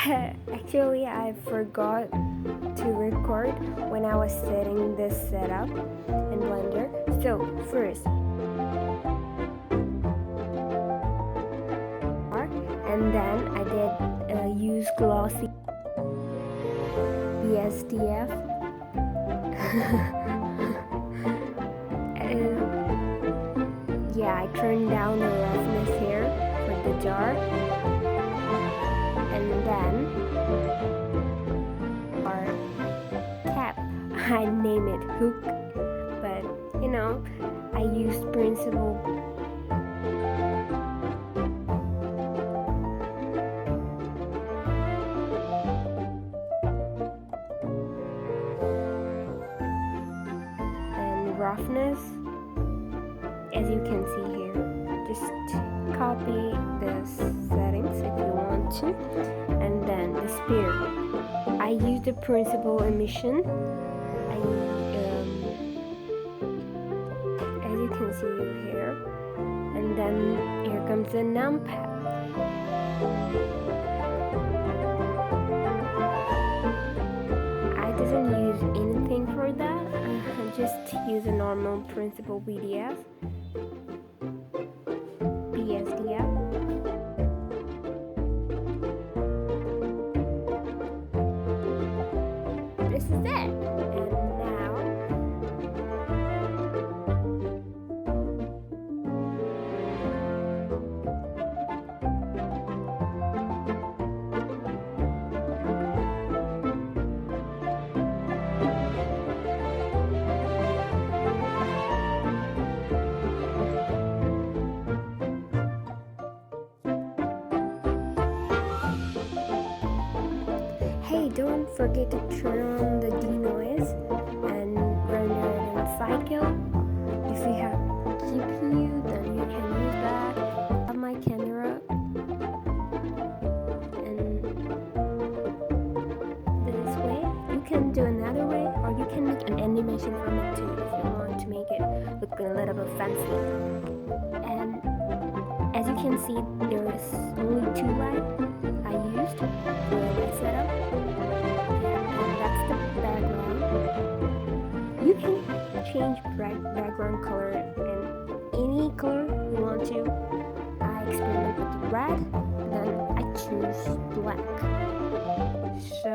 Actually, I forgot to record when I was setting this setup in Blender. So first, and then I did use glossy BSDF. Yeah, I turned down the roughness here for the jar, and then our cap, I name it Hook, but I used Principle. And roughness, as you can see here, just copy the settings if you want to, and then the spear. I use the Principle emission. As you can see here, and then here comes the numpad. I didn't use anything for that. I just use a normal Principle BSDF. This is it. And now hey, don't forget to turn on the denoise and render it in cycle. If you have GPU, then you can use that. I have my camera, and this way. You can do another way, or you can make an animation from it too if you want to make it look a little bit fancy. And as you can see, there is only 2 lights I used for my setup. You can change background color in any color you want to. I experiment with red, then I choose black. So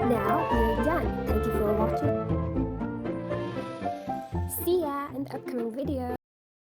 now we're done. Thank you for watching. See ya in the upcoming video.